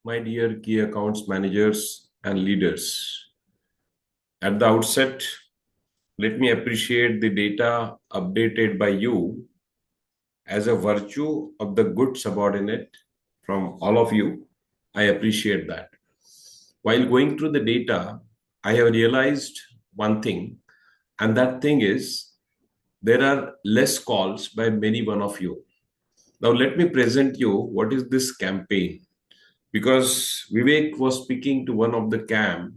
My dear key accounts managers and leaders, at the outset, let me appreciate the data updated by you as a virtue of the good subordinate from all of you. I appreciate that. While going through the data, I have realized one thing, and that thing is there are less calls by many one of you. Now, let me present you what is this campaign, because Vivek was speaking to one of the camp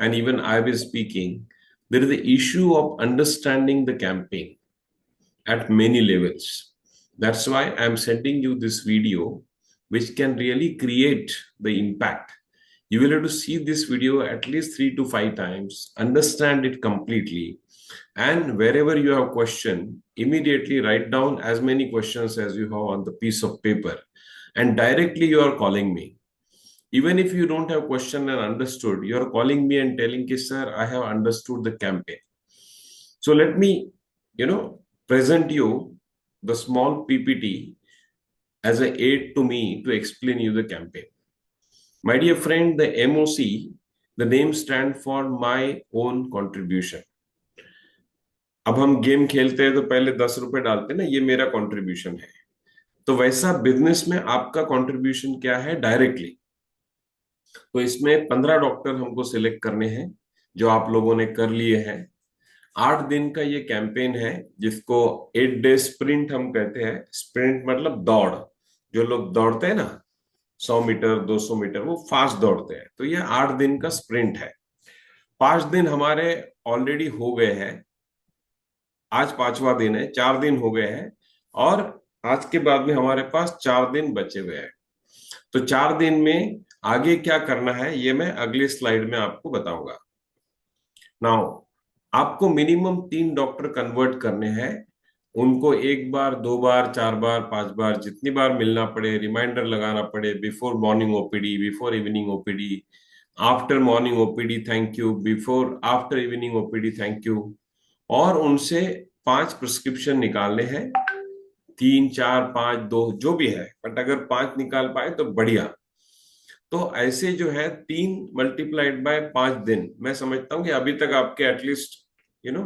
and even I was speaking, there is the issue of understanding the campaign at many levels. That's why I'm sending you this video, which can really create the impact. You will have to see this video at least 3 to 5 times, understand it completely, and wherever you have question, immediately write down as many questions as you have on the piece of paper, and directly you are calling me. Even if you don't have question and understood, you are calling me and telling ki, sir, I have understood the campaign. So let me, present you the small PPT as an aid to me to explain you the campaign. My dear friend, the MOC, the name stand for my own contribution. अब हम game खेलते हैं तो पहले 10 रुपए डालते हैं ना, ये मेरा कंट्रीब्यूशन है। तो वैसा बिजनेस में आपका कंट्रीब्यूशन क्या है डायरेक्टली। तो इसमें 15 डॉक्टर हमको सिलेक्ट करने हैं, जो आप लोगों ने कर लिए हैं। 8 दिन का ये कैंपेन है, जिसको 8 डे स्प्रिंट हम कहते हैं। स्प्रिंट मतलब दौड़, जो लोग दौड़ते हैं ना, 100 मीटर 200 मीटर, वो फास्ट दौड़ते हैं। तो ये 8 दिन का स्प्रिंट है। 5 दिन हमारे ऑलरेडी हो गए हैं, आज 5वां दिन है, 4 दिन हो गए हैं, और आज के बाद में हमारे पास 4 दिन बचे हुए हैं। तो 4 दिन में आगे क्या करना है, ये मैं अगली स्लाइड में आपको बताऊंगा। नाउ, आपको मिनिमम 3 डॉक्टर कन्वर्ट करने हैं। उनको 1 बार 2 बार 4 बार 5 बार जितनी बार मिलना पड़े, रिमाइंडर लगाना पड़े, before morning OPD, before evening OPD, after morning OPD thank you, before after evening OPD thank you, और उनसे 5 प्रिस्क्रिप्शन निकालने हैं। 3 4 5 2 जो भी है, बट अगर 5 निकाल पाए तो बढ़िया। तो ऐसे जो है 3 × 5 दिन, मैं समझता हूँ कि अभी तक आपके एटलीस्ट यू नो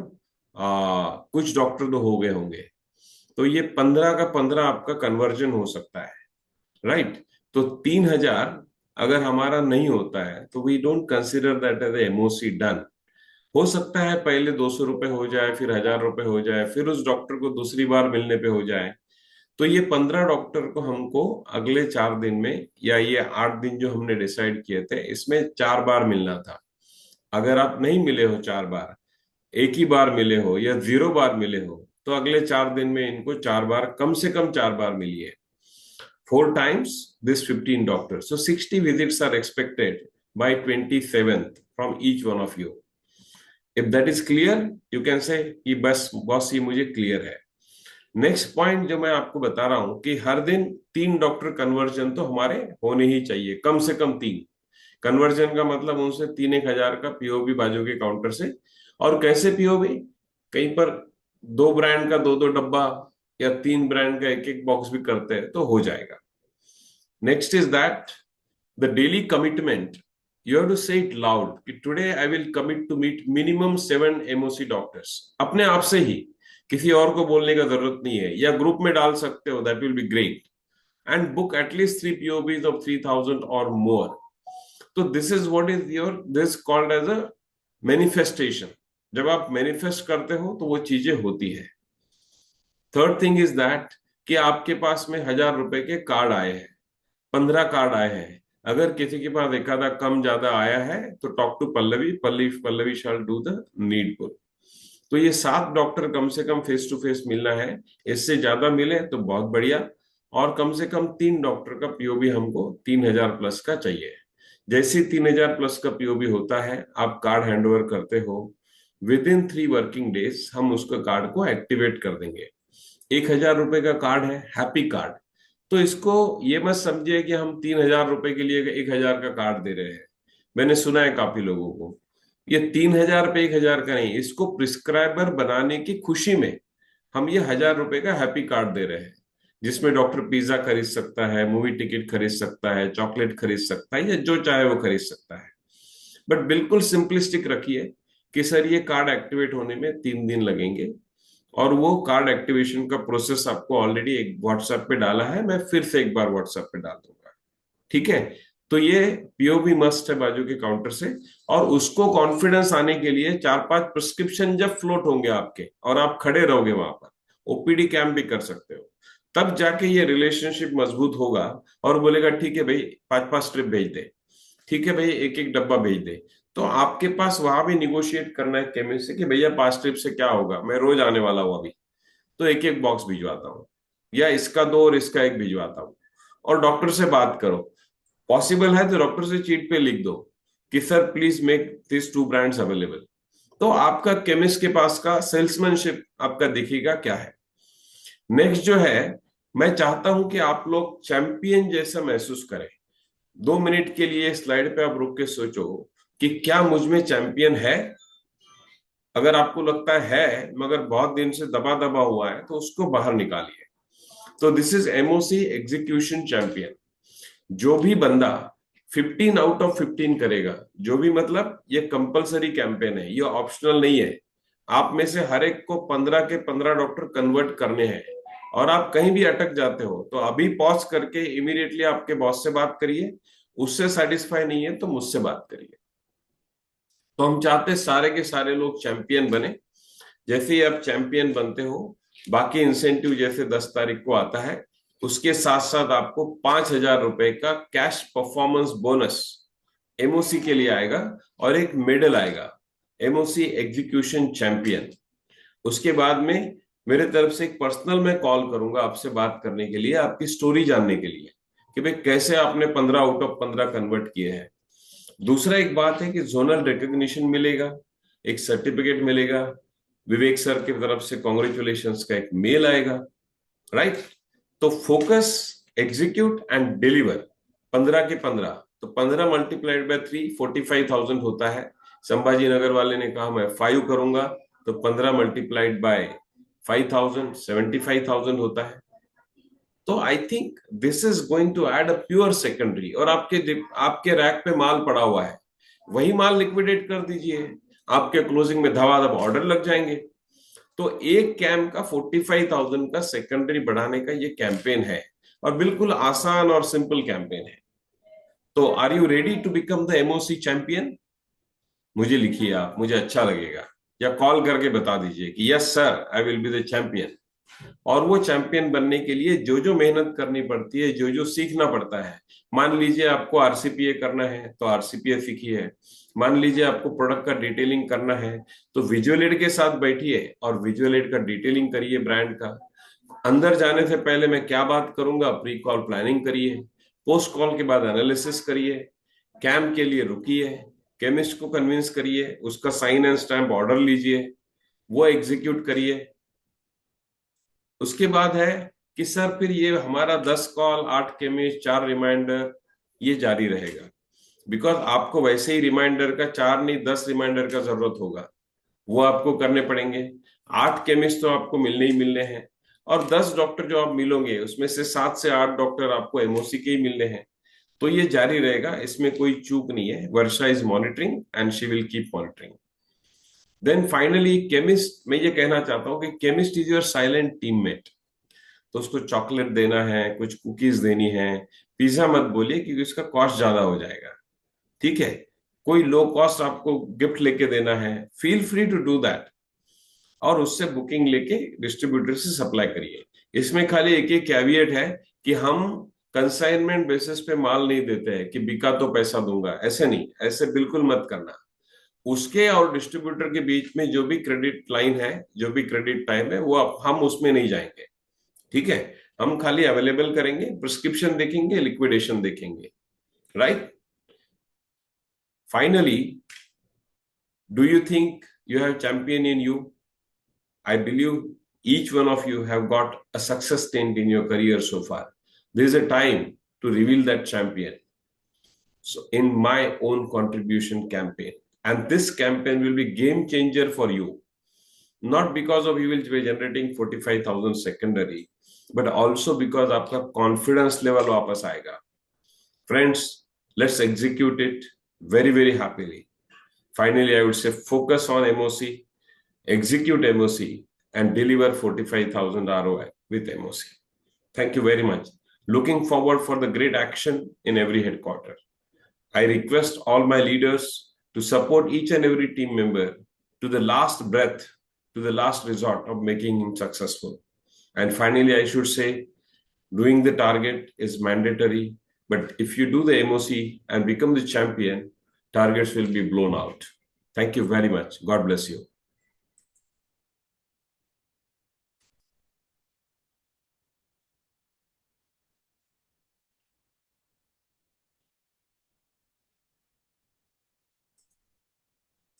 कुछ डॉक्टर तो हो गए होंगे। तो ये 15 का 15 आपका कन्वर्जन हो सकता है, राइट। तो 3,000 अगर हमारा नहीं होता है तो we don't consider that as MOC done. हो सकता है पहले 200 रुपए हो जाए, फिर 1,000 रुपए हो जाए, फिर उस डॉक्टर को दूसरी बार मिलने पे हो जाए। तो ये 15 डॉक्टर को हमको अगले 4 दिन में, या ये 8 दिन जो हमने डिसाइड किए थे, इसमें 4 बार मिलना था। अगर आप नहीं मिले हो 4 बार, एक ही बार मिले हो या 0 बार मिले हो, तो अगले 4 दिन में इनको 4 बार, कम से कम 4 बार मिलिए। 4 times this 15 doctors. So 60 visits are expected by 27th from each one of you. If that is clear, you can say कि बस बॉस ये मुझे क्लियर है। नेक्स्ट पॉइंट जो मैं आपको बता रहा हूं कि हर दिन 3 डॉक्टर कन्वर्जन तो हमारे होने ही चाहिए, कम से कम 3। कन्वर्जन का मतलब उनसे 3-1 हजार का पीओबी बाजू के काउंटर से। और कैसे पीओबी, कहीं पर 2 ब्रांड का 2-2 डब्बा, या 3 ब्रांड का 1-1 बॉक्स भी करते हैं तो हो जाएगा। Next is that the daily commitment, you have to say it loud कि today I will commit to meet minimum 7 MOC doctors. अपने आप से ही, किसी और को बोलने का जरूरत नहीं है, या ग्रुप में डाल सकते हो, that will be great. And book at least 3 POBs of 3,000 और मोर। तो this is what is your, this called as a manifestation. जब आप मैनिफेस्ट करते हो तो वो चीजें होती है। थर्ड थिंग इज दैट कि आपके पास में 1,000 रुपए के कार्ड आए हैं, 15 कार्ड आए हैं। अगर किसी के पास एक आधा कम ज्यादा आया है तो talk to Pallavi, Pallavi shall do the needful. तो ये 7 डॉक्टर कम से कम फेस टू फेस मिलना है। इससे ज्यादा मिले तो बहुत बढ़िया। और कम से कम 3 डॉक्टर का पीओबी हमको 3,000 प्लस का चाहिए। जैसे 3,000 प्लस का पीओबी होता है, आप कार्ड हैंडओवर करते हो, विद इन 3 वर्किंग डेज हम उसका कार्ड को एक्टिवेट कर देंगे। 1,000 रुपए का कार्ड है, हैप्पी कार्ड। तो इसको ये मत समझिए कि हम 3,000 रुपए के लिए 1,000 का कार्ड दे रहे हैं। मैंने सुना है काफी लोगों को, ये 3,000 पे 1,000 का नहीं, इसको प्रिस्क्राइबर बनाने की खुशी में हम ये 1,000 रुपए का हैप्पी कार्ड दे रहे हैं। जिसमें डॉक्टर पिज्जा खरीद सकता है, मूवी टिकट खरीद सकता है, चॉकलेट खरीद सकता है, या जो चाहे वो खरीद सकता है। बट बिल्कुल सिंपलिस्टिक रखिए कि सर ये कार्ड एक्टिवेट होने में 3 दिन लगेंगे, और वो कार्ड एक्टिवेशन का प्रोसेस आपको ऑलरेडी एक व्हाट्सएप पे डाला है, मैं फिर से एक बार व्हाट्सएप पे डाल दूंगा। ठीक है? तो ये पीओबी मस्ट है बाजू के काउंटर से। और उसको कॉन्फिडेंस आने के लिए 4-5 प्रिस्क्रिप्शन जब फ्लोट होंगे आपके और आप खड़े रहोगे वहां पर, ओपीडी कैंप भी कर सकते हो, तब जाके ये रिलेशनशिप मजबूत होगा। और बोलेगा ठीक है भाई 5-5 स्ट्रिप भेज दे, ठीक है भाई एक एक डब्बा भेज दे। तो आपके पास वहां भी निगोशिएट करना है केमिस्ट से कि भैया 5 स्ट्रिप से क्या होगा, मैं रोज आने वाला हूँ अभी, तो एक एक बॉक्स भिजवाता हूँ, या इसका 2 और इसका 1 भिजवाता हूँ। और डॉक्टर से बात करो, पॉसिबल है तो डॉक्टर से चीट पे लिख दो कि sir please make this 2 brands available. तो आपका केमिस्ट के पास का सेल्समैनशिप आपका दिखेगा क्या है। नेक्स्ट जो है, मैं चाहता हूं कि आप लोग चैंपियन जैसा महसूस करें। 2 मिनट के लिए स्लाइड पे आप रुक के सोचो कि क्या मुझ में चैंपियन है। अगर आपको लगता है मगर बहुत दिन से दबा दबा हुआ है, तो उसको बाहर निकालिए। तो this is MOC execution champion. जो भी बंदा 15 आउट ऑफ 15 करेगा, जो भी, मतलब ये कंपलसरी कैंपेन है, ये ऑप्शनल नहीं है। आप में से हर एक को 15 के 15 डॉक्टर कन्वर्ट करने हैं। और आप कहीं भी अटक जाते हो तो अभी पॉज करके इमीडिएटली आपके बॉस से बात करिए। उससे सेटिस्फाई नहीं है तो मुझसे बात करिए। तो हम चाहते सारे के सारे लोग चैंपियन बने। जैसे ही आप चैंपियन बनते हो, बाकी इंसेंटिव जैसे 10 तारीख को आता है, उसके साथ साथ आपको 5,000 रुपए का कैश परफॉर्मेंस बोनस एमओसी के लिए आएगा, और एक मेडल आएगा, एमओसी एग्जीक्यूशन चैंपियन। उसके बाद में मेरे तरफ से एक पर्सनल मैं कॉल करूंगा आपसे बात करने के लिए, आपकी स्टोरी जानने के लिए कि भाई कैसे आपने 15 आउट ऑफ 15 कन्वर्ट किए हैं। दूसरा एक बात है कि जोनल रिकॉग्निशन मिलेगा, एक सर्टिफिकेट मिलेगा, विवेक सर की तरफ से कॉन्ग्रेचुलेशंस का एक मेल आएगा। राइट? तो फोकस, एग्जीक्यूट एंड डिलीवर, 15 के 15। तो 15 मल्टीप्लाइड बाय 3 45,000 होता है। संभाजी नगर वाले ने कहा मैं 5 करूंगा, तो 15 मल्टीप्लाइड बाय 5,000 75,000 होता है। तो I think this is going to add a pure secondary. और आपके रैक पे माल पड़ा हुआ है, वही माल लिक्विडेट कर दीजिए, आपके क्लोजिंग में धवाधव ऑर्डर लग जाएंगे। तो एक कैंप का 45,000 का सेकेंडरी बढ़ाने का ये कैंपेन है, और बिल्कुल आसान और सिंपल कैंपेन है। तो are you ready to become the MOC champion? मुझे लिखिए आप, मुझे अच्छा लगेगा, या कॉल करके बता दीजिए कि yes sir I will be the champion. और वो चैंपियन बनने के लिए जो जो मेहनत करनी पड़ती है, जो जो सीखना पड़ता है, मान लीजिए आपको आरसीपीए करना है तो आरसीपीए सीखिए। मान लीजिए आपको प्रोडक्ट का डिटेलिंग करना है तो विजुअल एड के साथ बैठिए और विजुअल एड का डिटेलिंग करिए ब्रांड का। अंदर जाने से पहले मैं क्या बात करूंगा, प्री कॉल प्लानिंग करिए, पोस्ट कॉल के बाद एनालिसिस करिए, कैंप के लिए रुकिए, केमिस्ट को कन्विंस करिए, उसका साइन एंड स्टैम्प ऑर्डर लीजिए, वो एग्जीक्यूट करिए। उसके बाद है कि सर फिर ये हमारा 10 कॉल, 8 केमिस्ट, 4 रिमाइंडर, ये जारी रहेगा। बिकॉज आपको वैसे ही रिमाइंडर का 4 नहीं 10 रिमाइंडर का जरूरत होगा, वो आपको करने पड़ेंगे। 8 केमिस्ट तो आपको मिलने ही मिलने हैं, और 10 डॉक्टर जो आप मिलोगे उसमें से 7 से 8 डॉक्टर आपको एमओसी के ही मिलने हैं। तो ये जारी रहेगा, इसमें कोई चूक नहीं है। Varsha is monitoring and she will keep monitoring. Then finally chemist, मैं ये कहना चाहता हूँ कि chemist is your silent teammate. तो उसको चॉकलेट देना है, कुछ कुकीज देनी है, पिज्जा मत बोलिए क्योंकि उसका कॉस्ट ज्यादा हो जाएगा। ठीक है? कोई लो कॉस्ट आपको गिफ्ट लेके देना है, feel free to do that. और उससे बुकिंग लेके डिस्ट्रीब्यूटर से सप्लाई करिए। इसमें खाली एक एक कैविएट है कि हम कंसाइनमेंट बेसिस पे माल नहीं देते हैं कि बिका तो पैसा दूंगा, ऐसे नहीं, ऐसे बिल्कुल मत करना। उसके और डिस्ट्रीब्यूटर के बीच में जो भी क्रेडिट लाइन है, जो भी क्रेडिट टाइम है, वो हम उसमें नहीं जाएंगे। ठीक है? हम खाली अवेलेबल करेंगे, प्रिस्क्रिप्शन देखेंगे, लिक्विडेशन देखेंगे। Right? Finally, do you think you have champion in you? I believe each one of you have got a success stint in your career so far. There is a time to reveal that champion. So in my own contribution campaign, and this campaign will be game changer for you. not because of you will be generating 45,000 secondary, but also because आपका confidence level वापस आएगा. Friends, let's execute it very, very happily. Finally, I would say focus on MOC, execute MOC, and deliver 45,000 ROI with MOC. Thank you very much. Looking forward for the great action in every headquarter. I request all my leaders to support each and every team member to the last breath, to the last resort of making him successful. And finally, I should say, doing the target is mandatory, but if you do the MOC and become the champion, targets will be blown out. Thank you very much. God bless you.